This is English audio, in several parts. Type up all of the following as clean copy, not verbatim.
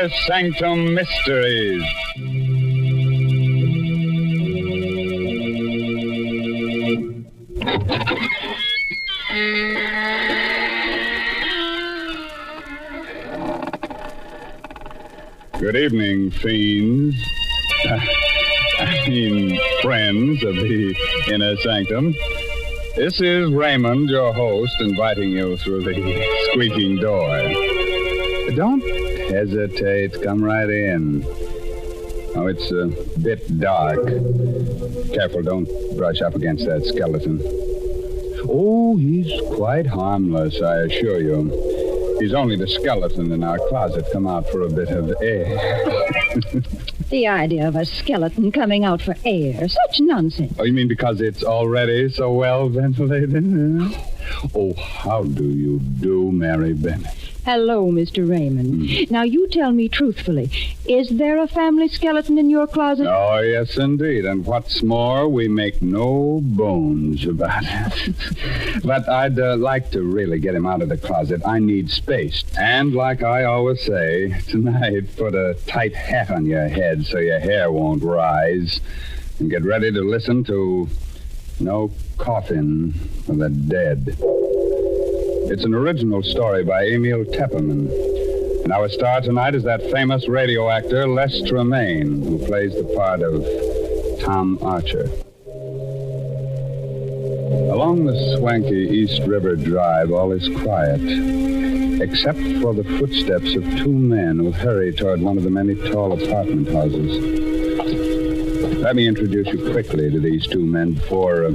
Inner Sanctum Mysteries. Good evening, fiends. Friends of the Inner Sanctum. This is Raymond, your host, inviting you through the squeaking door. Don't hesitate. Come right in. Oh, it's a bit dark. Careful, don't brush up against that skeleton. Oh, he's quite harmless, I assure you. He's only the skeleton in our closet come out for a bit of air. The idea of a skeleton coming out for air. Such nonsense. Oh, you mean because it's already so well ventilated? Oh, how do you do, Mary Bennett? Hello, Mr. Raymond. Now, you tell me truthfully, is there a family skeleton in your closet? Oh, yes, indeed. And what's more, we make no bones about it. But I'd like to really get him out of the closet. I need space. And like I always say, tonight, put a tight hat on your head so your hair won't rise. And get ready to listen to No Coffin for the Dead. It's an original story by Emil Tepperman. And our star tonight is that famous radio actor, Les Tremaine, who plays the part of Tom Archer. Along the swanky East River Drive, all is quiet, except for the footsteps of two men who hurry toward one of the many tall apartment houses. Let me introduce you quickly to these two men before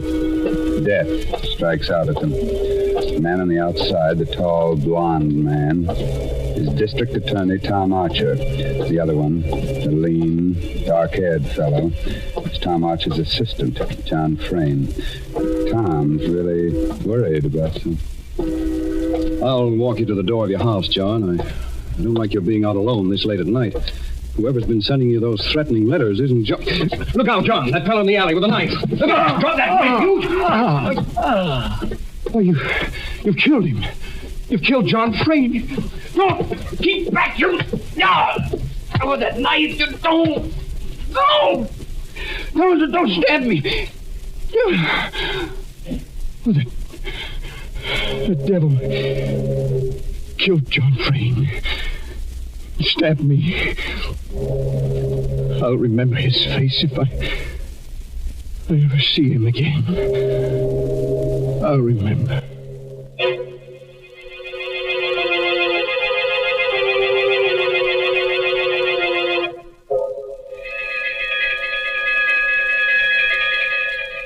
death strikes out at them. The man on the outside, the tall, blonde man, is District Attorney Tom Archer. The other one, the lean, dark-haired fellow, is Tom Archer's assistant, John Frayne. Tom's really worried about them. I'll walk you to the door of your house, John. I don't like your being out alone this late at night. Whoever's been sending you those threatening letters isn't John. Look out, John. That fellow in the alley with a knife. Look out. Drop that knife, you. Oh, you've killed him. You've killed John Frayne. No! Keep back, you! No! With that knife, you don't! No! No, don't stab me! Oh, the devil killed John Frayne. Stabbed me. I'll remember his face if I ever see him again. I'll remember.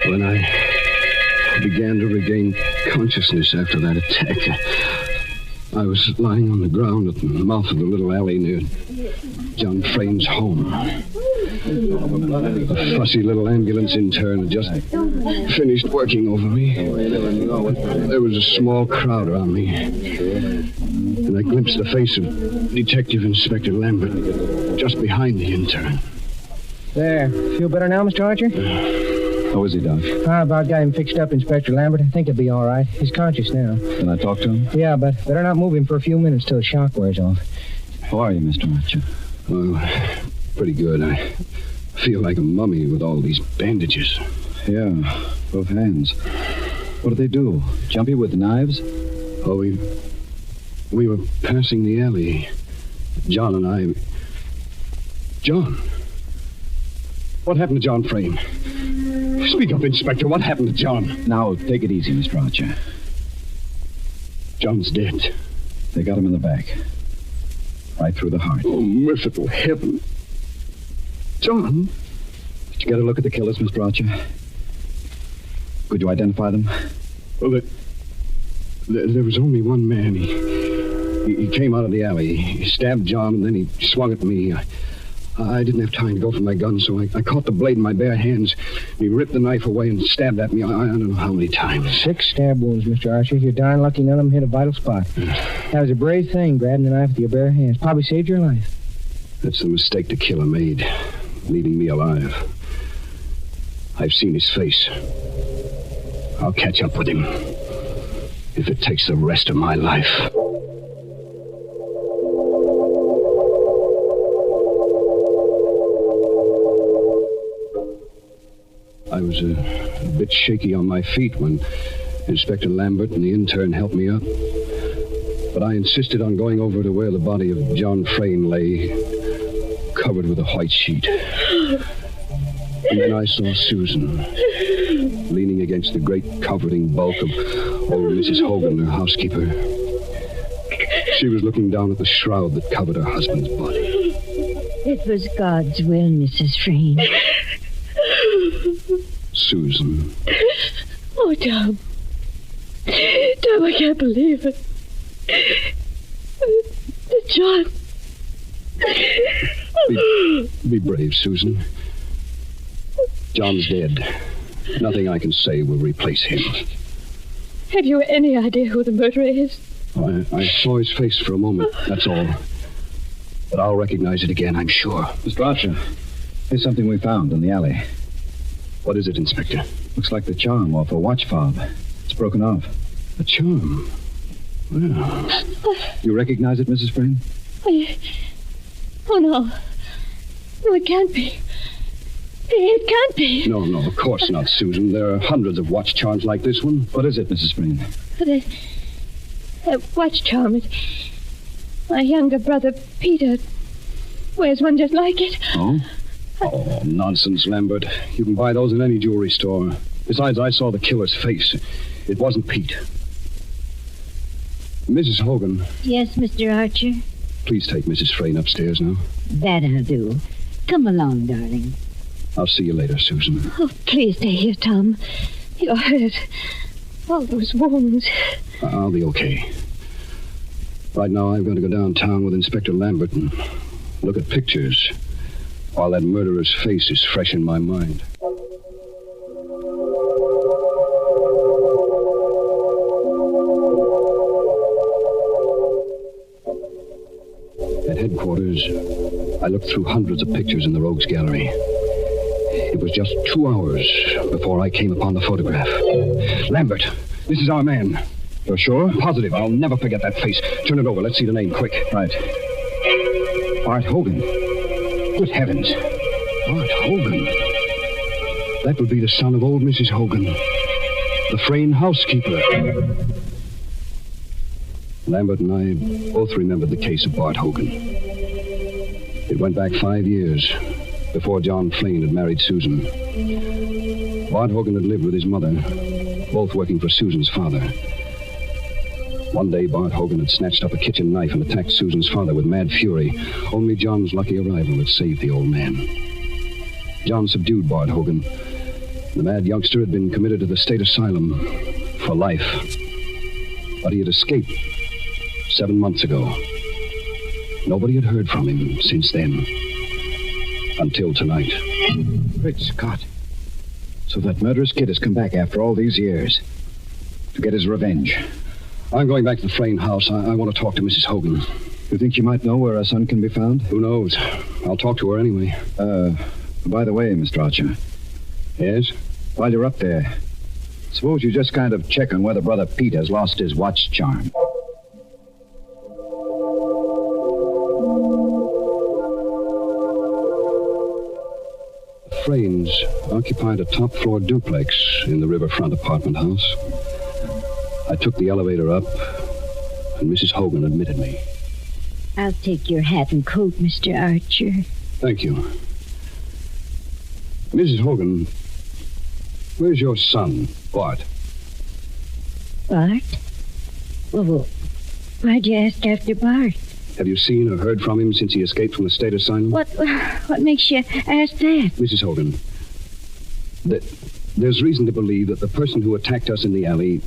When I began to regain consciousness after that attack, I was lying on the ground at the mouth of the little alley near John Frayne's home. A fussy little ambulance intern had just finished working over me. There was a small crowd around me, and I glimpsed the face of Detective Inspector Lambert just behind the intern. There. Feel better now, Mr. Archer? How is he, Doc? I about got him fixed up, Inspector Lambert. I think he'll be all right. He's conscious now. Can I talk to him? Yeah, but better not move him for a few minutes till the shock wears off. How are you, Mr. Archer? Well, pretty good. I feel like a mummy with all these bandages. Yeah, both hands. What did they do? Jump you with knives? Oh, we were passing the alley. John and I... John? What happened to John Frayne? Speak up, Inspector. What happened to John? Now, take it easy, Mr. Archer. John's dead. They got him in the back. Right through the heart. Oh, merciful heaven. John? Did you get a look at the killers, Mr. Archer? Could you identify them? Well, there was only one man. He came out of the alley. He stabbed John, and then he swung at me. I didn't have time to go for my gun, so I caught the blade in my bare hands. He ripped the knife away and stabbed at me. I don't know how many times. 6 stab wounds, Mr. Archer. You're darn lucky none of them hit a vital spot. That was a brave thing, grabbing the knife with your bare hands. Probably saved your life. That's the mistake the killer made, leaving me alive. I've seen his face. I'll catch up with him, if it takes the rest of my life. I was a bit shaky on my feet when Inspector Lambert and the intern helped me up. But I insisted on going over to where the body of John Frayne lay, covered with a white sheet. And then I saw Susan, leaning against the great comforting bulk of old Mrs. Hogan, her housekeeper. She was looking down at the shroud that covered her husband's body. It was God's will, Mrs. Frayne. Susan. Oh, Tom. Tom, I can't believe it. John. Be brave, Susan. John's dead. Nothing I can say will replace him. Have you any idea who the murderer is? I saw his face for a moment, that's all. But I'll recognize it again, I'm sure. Mr. Archer, here's something we found in the alley. What is it, Inspector? Looks like the charm off a watch fob. It's broken off. A charm? Well. You recognize it, Mrs. Frayne? Oh, no. No, it can't be. It can't be. No, of course not, Susan. There are hundreds of watch charms like this one. What is it, Mrs. Frayne? The watch charm is... My younger brother, Peter, wears one just like it. Oh? Oh, nonsense, Lambert. You can buy those in any jewelry store. Besides, I saw the killer's face. It wasn't Pete. Mrs. Hogan. Yes, Mr. Archer? Please take Mrs. Frayne upstairs now. That I'll do. Come along, darling. I'll see you later, Susan. Oh, please stay here, Tom. You're hurt. All those wounds. I'll be okay. Right now, I've got to go downtown with Inspector Lambert and look at pictures while that murderer's face is fresh in my mind. At headquarters, I looked through hundreds of pictures in the Rogues Gallery. It was just 2 hours before I came upon the photograph. Lambert, this is our man. You're sure? Positive. I'll never forget that face. Turn it over. Let's see the name quick. Right. Bart Hogan. Good heavens. Bart Hogan. That would be the son of old Mrs. Hogan, the Frayne housekeeper. Lambert and I both remembered the case of Bart Hogan. It went back 5 years before John Frayne had married Susan. Bart Hogan had lived with his mother, both working for Susan's father. One day, Bart Hogan had snatched up a kitchen knife and attacked Susan's father with mad fury. Only John's lucky arrival had saved the old man. John subdued Bart Hogan. The mad youngster had been committed to the state asylum for life. But he had escaped 7 months ago. Nobody had heard from him since then. Until tonight. Great Scott. So that murderous kid has come back after all these years to get his revenge. I'm going back to the Frayne house. I want to talk to Mrs. Hogan. You think you might know where our son can be found? Who knows? I'll talk to her anyway. By the way, Mr. Archer. Yes? While you're up there, suppose you just kind of check on whether Brother Pete has lost his watch charm. The Fraynes occupied a top-floor duplex in the riverfront apartment house. I took the elevator up, and Mrs. Hogan admitted me. I'll take your hat and coat, Mr. Archer. Thank you. Mrs. Hogan, where's your son, Bart? Bart? Well, why'd you ask after Bart? Have you seen or heard from him since he escaped from the state asylum? What makes you ask that? Mrs. Hogan, there's reason to believe that the person who attacked us in the alley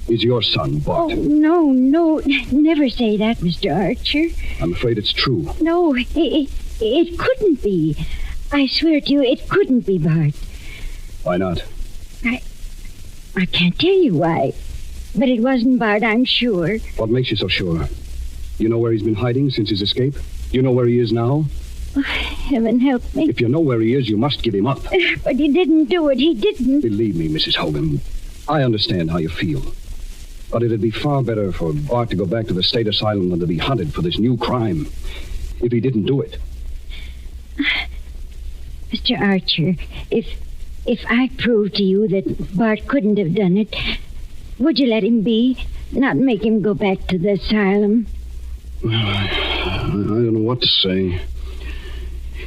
is your son, Bart. Oh, no. Never say that, Mr. Archer. I'm afraid it's true. No, it couldn't be. I swear to you, it couldn't be Bart. Why not? I can't tell you why. But it wasn't Bart, I'm sure. What makes you so sure? You know where he's been hiding since his escape? You know where he is now? Oh, heaven help me. If you know where he is, you must give him up. But he didn't do it. He didn't. Believe me, Mrs. Hogan, I understand how you feel. But it'd be far better for Bart to go back to the state asylum than to be hunted for this new crime. If he didn't do it. Mr. Archer, if if I prove to you that Bart couldn't have done it, would you let him be? Not make him go back to the asylum? Well, I don't know what to say.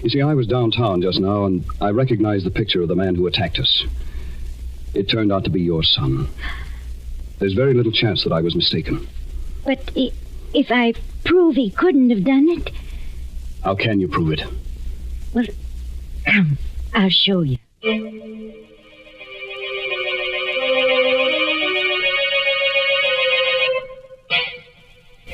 You see, I was downtown just now, and I recognized the picture of the man who attacked us. It turned out to be your son. There's very little chance that I was mistaken. But if I prove he couldn't have done it? How can you prove it? Well, come, I'll show you.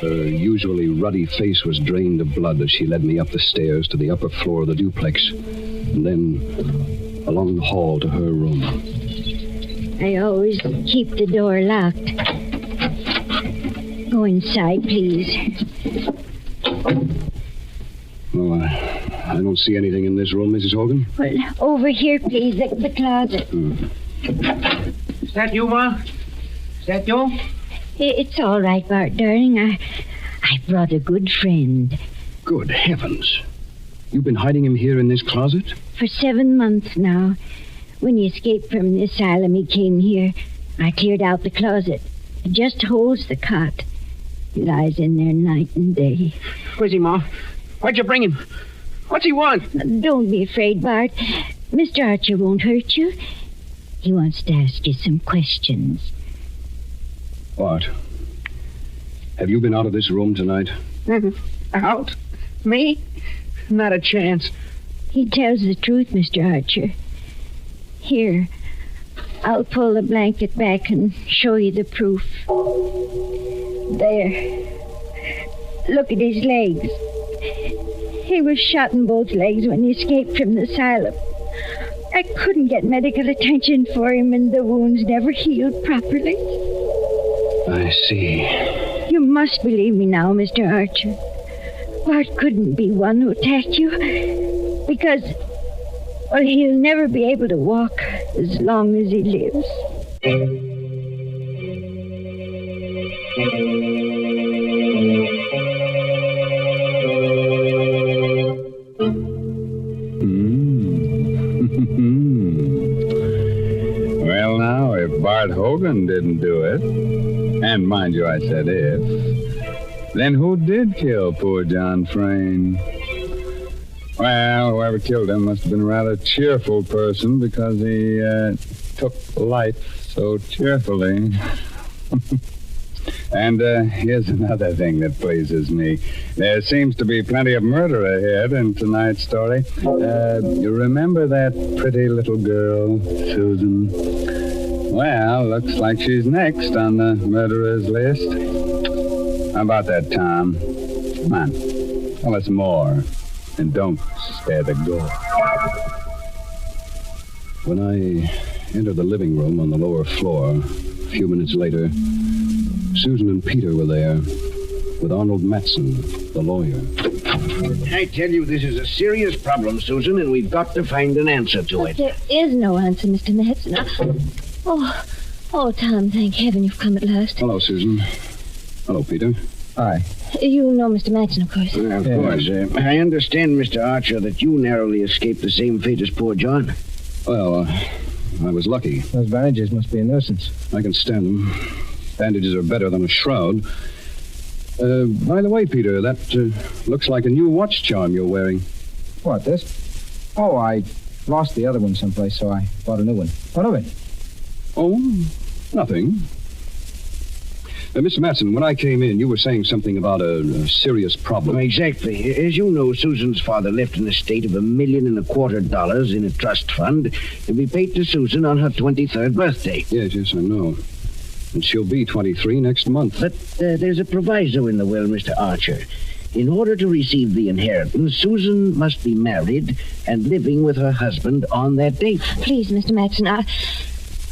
Her usually ruddy face was drained of blood as she led me up the stairs to the upper floor of the duplex, and then along the hall to her room. I always keep the door locked. Go inside, please. Well, I don't see anything in this room, Mrs. Hogan. Well, over here, please, the closet. Is that you, Ma? Is that you? It's all right, Bart, darling. I brought a good friend. Good heavens. You've been hiding him here in this closet? For 7 months now. When he escaped from the asylum, he came here. I cleared out the closet. It just holds the cot. He lies in there night and day. Where's he, Ma? Why'd you bring him? What's he want? Don't be afraid, Bart. Mr. Archer won't hurt you. He wants to ask you some questions. Bart, have you been out of this room tonight? Out? Me? Not a chance. He tells the truth, Mr. Archer. Here, I'll pull the blanket back and show you the proof. There. Look at his legs. He was shot in both legs when he escaped from the asylum. I couldn't get medical attention for him, and the wounds never healed properly. I see. You must believe me now, Mr. Archer. Bart couldn't be one who attacked you, because, well, he'll never be able to walk as long as he lives. Well, now, if Bart Hogan didn't do it, and mind you, I said if, then who did kill poor John Frayne? Well, whoever killed him must have been a rather cheerful person because he took life so cheerfully. And here's another thing that pleases me. There seems to be plenty of murder ahead in tonight's story. You remember that pretty little girl, Susan? Well, looks like she's next on the murderer's list. How about that, Tom? Come on, tell us more. And don't spare the gore. When I entered the living room on the lower floor, a few minutes later, Susan and Peter were there with Arnold Matson, the lawyer. I tell you, this is a serious problem, Susan, and we've got to find an answer to it. There is no answer, Mr. Matson. Oh, Tom, thank heaven you've come at last. Hello, Susan. Hello, Peter. Hi. You know Mr. Matson, of course. Of course. I understand, Mr. Archer, that you narrowly escaped the same fate as poor John. Well, I was lucky. Those bandages must be a nuisance. I can stand them. Bandages are better than a shroud. By the way, Peter, that looks like a new watch charm you're wearing. What, this? Oh, I lost the other one someplace, so I bought a new one. What of it? Oh, nothing. Mr. Matson, when I came in, you were saying something about a serious problem. Exactly. As you know, Susan's father left an estate of $1.25 million in a trust fund to be paid to Susan on her 23rd birthday. Yes, I know. And she'll be 23 next month. But there's a proviso in the will, Mr. Archer. In order to receive the inheritance, Susan must be married and living with her husband on that date. Please, Mr. Matson,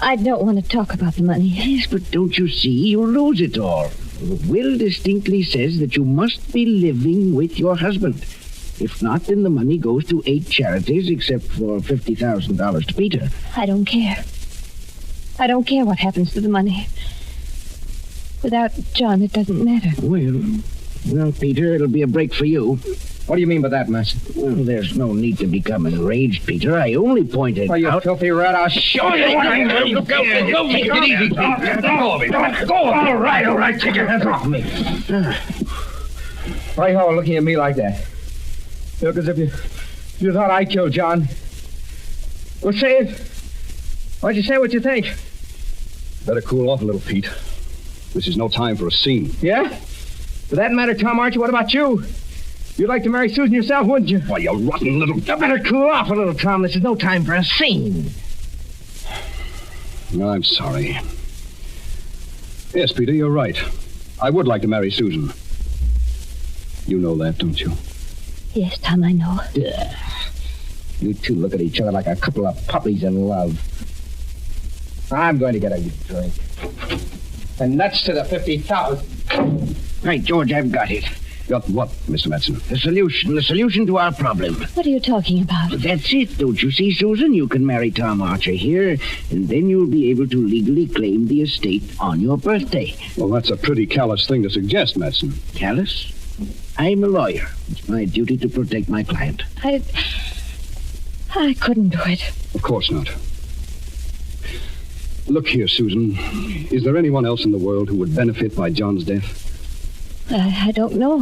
I don't want to talk about the money. Yes, but don't you see? You'll lose it all. The will distinctly says that you must be living with your husband. If not, then the money goes to 8 charities, except for $50,000 to Peter. I don't care. I don't care what happens to the money. Without John, it doesn't matter. Well, Peter, it'll be a break for you. What do you mean by that, Master? Well, there's no need to become enraged, Peter. I only pointed Oh, you out... filthy rat, I'll show you what I'm going to do. Take it easy, Peter. Go. All right. Take your hands off me. Why are you looking at me like that? You look as if you thought I killed John. Well, say it. Why'd you say what you think? Better cool off a little, Pete. This is no time for a scene. Yeah? For that matter, Tom Archie, what about you? You'd like to marry Susan yourself, wouldn't you? Why, you rotten little... You better cool off a little, Tom. This is no time for a scene. I'm sorry. Yes, Peter, you're right. I would like to marry Susan. You know that, don't you? Yes, Tom, I know. You two look at each other like a couple of puppies in love. I'm going to get a drink. And nuts to the 50,000. Right, George, I've got it. Got what, Mr. Madsen? The solution to our problem. What are you talking about? That's it, don't you see, Susan? You can marry Tom Archer here, and then you'll be able to legally claim the estate on your birthday. Well, that's a pretty callous thing to suggest, Madsen. Callous? I'm a lawyer. It's my duty to protect my client. I couldn't do it. Of course not. Look here, Susan. Is there anyone else in the world who would benefit by John's death? I don't know.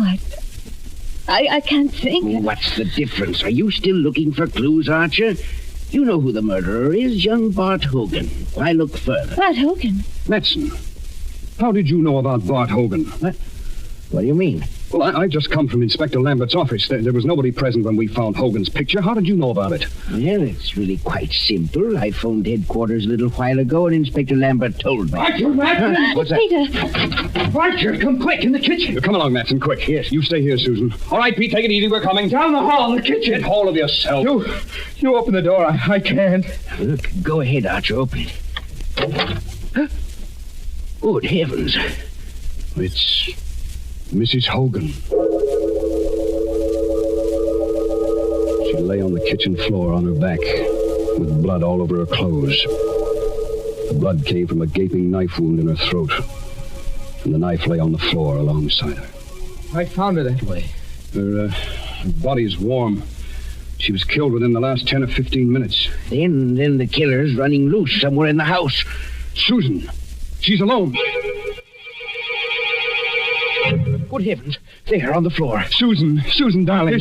I can't think. What's the difference? Are you still looking for clues, Archer? You know who the murderer is, young Bart Hogan. Why look further? Bart Hogan? Madsen, how did you know about Bart Hogan? What do you mean? Well, I just come from Inspector Lambert's office. There was nobody present when we found Hogan's picture. How did you know about it? Well, it's really quite simple. I phoned headquarters a little while ago, and Inspector Lambert told me. Archer, What's that? Peter! Archer, come quick, in the kitchen. Come along, Madsen, quick. Yes. You stay here, Susan. All right, Pete, take it easy. We're coming. Down the hall, in the kitchen. Get hold of yourself. You open the door. I can't. Look, go ahead, Archer. Open it. Huh? Good heavens. It's Mrs. Hogan. She lay on the kitchen floor on her back, with blood all over her clothes. The blood came from a gaping knife wound in her throat, and the knife lay on the floor alongside her. I found her that way. Her body's warm. She was killed within the last 10 or 15 minutes. Then the killer's running loose somewhere in the house. Susan, she's alone. Good heavens. There, on the floor. Susan, darling.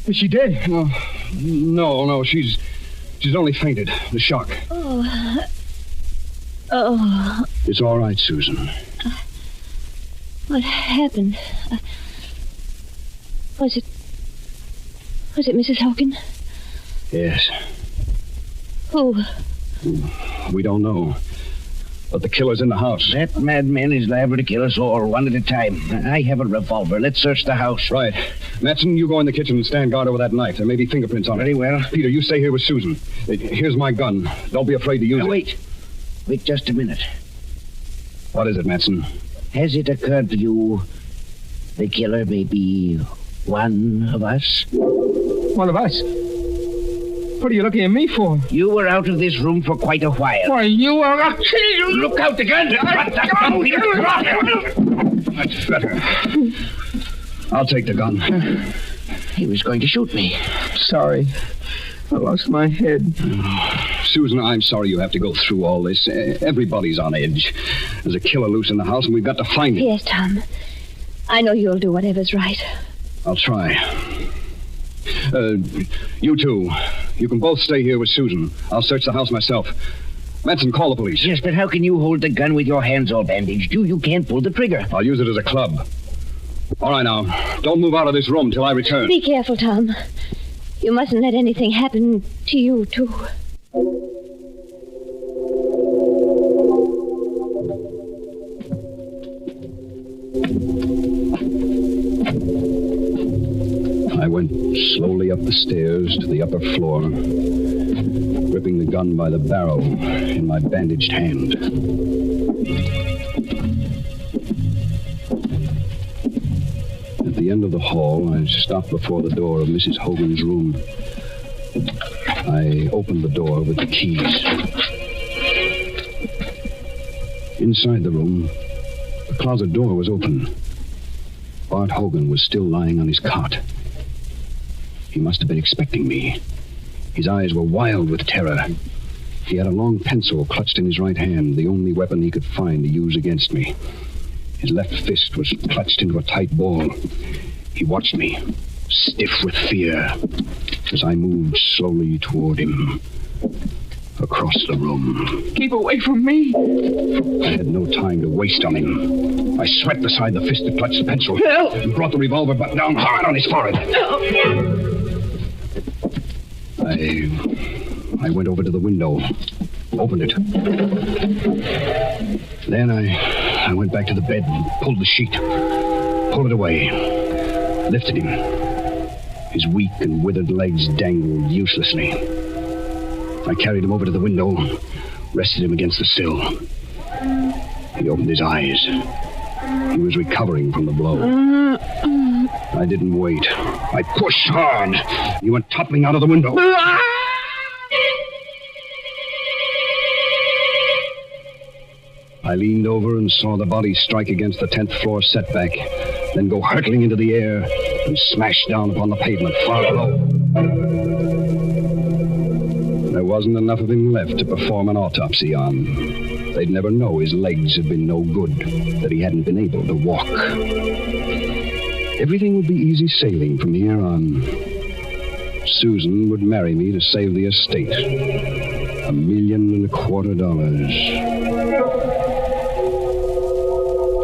Is she dead? No, she's only fainted. The shock. Oh. It's all right, Susan. What happened? Was it Mrs. Hogan? Yes. Who? We don't know. But the killer's in the house. That madman is liable to kill us all, one at a time. I have a revolver. Let's search the house. Right. Madsen, you go in the kitchen and stand guard over that knife. There may be fingerprints on it. Very well. Peter, you stay here with Susan. Here's my gun. Don't be afraid to use Now, it. Wait just a minute. What is it, Madsen? Has it occurred to you the killer may be one of us? One of us? What are you looking at me for? You were out of this room for quite a while. Why, you are... I'll kill you! Look out, the gun! That's better. I'll take the gun. He was going to shoot me. Sorry. I lost my head. Susan, I'm sorry you have to go through all this. Everybody's on edge. There's a killer loose in the house, and we've got to find him. Yes, Tom. I know you'll do whatever's right. I'll try. You two. You can both stay here with Susan. I'll search the house myself. Madsen, call the police. Yes, but how can you hold the gun with your hands all bandaged? You can't pull the trigger. I'll use it as a club. All right, now. Don't move out of this room till I return. Be careful, Tom. You mustn't let anything happen to you, too. I went slowly up the stairs to the upper floor, gripping the gun by the barrel in my bandaged hand. At the end of the hall, I stopped before the door of Mrs. Hogan's room. I opened the door with the keys. Inside the room, the closet door was open. Bart Hogan was still lying on his cot. He must have been expecting me. His eyes were wild with terror. He had a long pencil clutched in his right hand, the only weapon he could find to use against me. His left fist was clutched into a tight ball. He watched me, stiff with fear, as I moved slowly toward him, across the room. Keep away from me. I had no time to waste on him. I swept aside the fist that clutched the pencil and brought the revolver butt down hard on his forehead. I went over to the window, opened it. Then I went back to the bed and pulled the sheet, pulled it away, lifted him. His weak and withered legs dangled uselessly. I carried him over to the window, rested him against the sill. He opened his eyes. He was recovering from the blow. I didn't wait. I pushed hard. He went toppling out of the window. I leaned over and saw the body strike against the 10th floor setback, then go hurtling into the air and smash down upon the pavement far below. There wasn't enough of him left to perform an autopsy on. They'd never know his legs had been no good, that he hadn't been able to walk. Everything would be easy sailing from here on. Susan would marry me to save the estate. $1.25 million.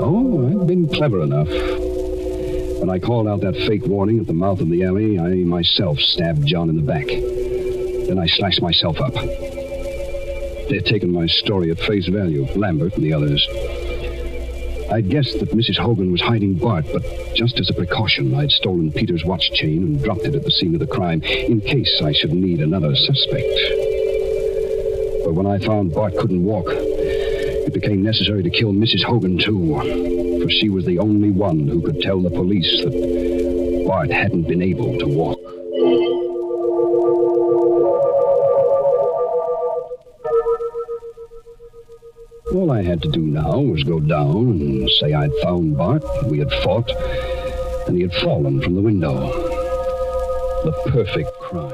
Oh, I'd been clever enough. When I called out that fake warning at the mouth of the alley, I myself stabbed John in the back. Then I slashed myself up. They'd taken my story at face value, Lambert and the others. I'd guessed that Mrs. Hogan was hiding Bart, but just as a precaution, I'd stolen Peter's watch chain and dropped it at the scene of the crime, in case I should need another suspect. But when I found Bart couldn't walk, it became necessary to kill Mrs. Hogan, too, for she was the only one who could tell the police that Bart hadn't been able to walk. All I had to do now was go down and say I'd found Bart, we had fought, and he had fallen from the window. The perfect crime.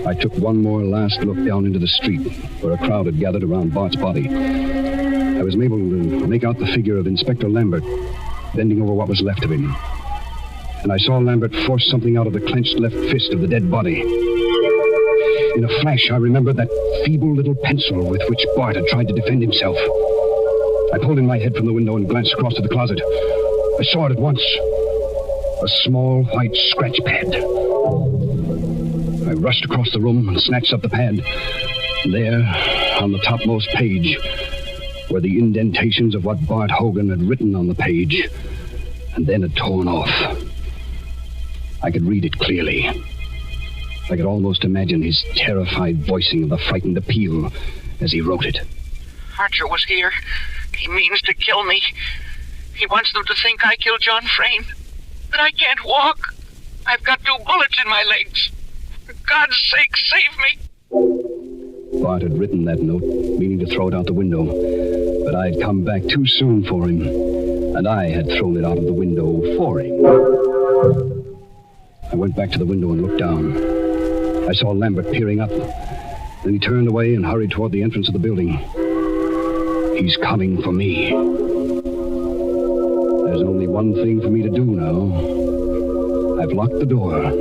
I took one more last look down into the street, where a crowd had gathered around Bart's body. I was able to make out the figure of Inspector Lambert, bending over what was left of him. And I saw Lambert force something out of the clenched left fist of the dead body. In a flash, I remembered that feeble little pencil with which Bart had tried to defend himself. I pulled in my head from the window and glanced across to the closet. I saw it at once. A small white scratch pad. I rushed across the room and snatched up the pad. There, on the topmost page, were the indentations of what Bart Hogan had written on the page, and then had torn off. I could read it clearly. I could almost imagine his terrified voicing of the frightened appeal as he wrote it. Archer was here. He means to kill me. He wants them to think I killed John Frayne. But I can't walk. I've got 2 bullets in my legs. For God's sake, save me. Bart had written that note, meaning to throw it out the window. But I had come back too soon for him, and I had thrown it out of the window for him. I went back to the window and looked down. I saw Lambert peering up. Then he turned away and hurried toward the entrance of the building. He's coming for me. There's only one thing for me to do now. I've locked the door.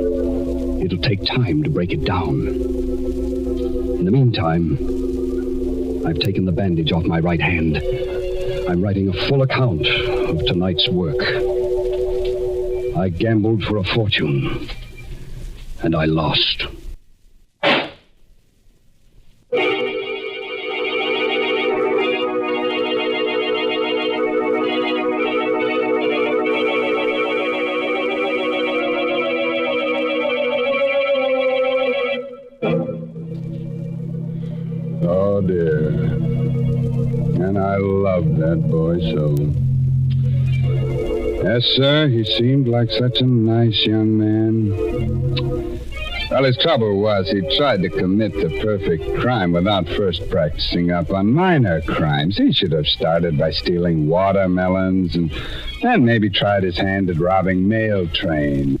It'll take time to break it down. In the meantime, I've taken the bandage off my right hand. I'm writing a full account of tonight's work. I gambled for a fortune, and I lost. Oh, dear. And I loved that boy so. Yes, sir, he seemed like such a nice young man. Well, his trouble was he tried to commit the perfect crime without first practicing up on minor crimes. He should have started by stealing watermelons and then maybe tried his hand at robbing mail trains.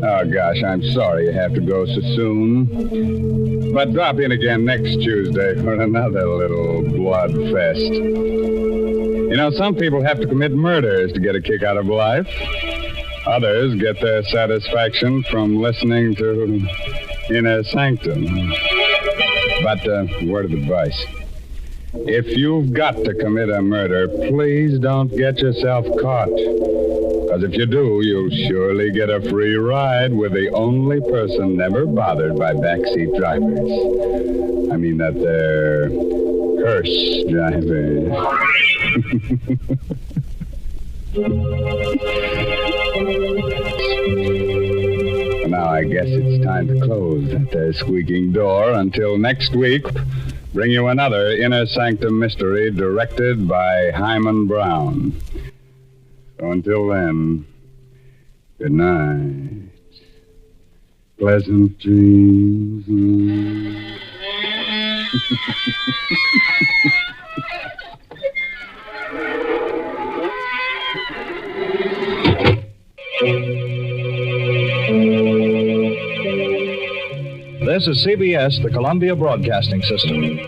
Oh, gosh, I'm sorry you have to go so soon. But drop in again next Tuesday for another little blood fest. You know, some people have to commit murders to get a kick out of life. Others get their satisfaction from listening to Inner Sanctum. But, word of advice. If you've got to commit a murder, please don't get yourself caught. Because if you do, you'll surely get a free ride with the only person never bothered by backseat drivers. I mean that they're hearse drivers. Now I guess it's time to close that squeaking door. Until next week, bring you another Inner Sanctum mystery directed by Hyman Brown. So until then, good night. Pleasant dreams. This is CBS, the Columbia Broadcasting System.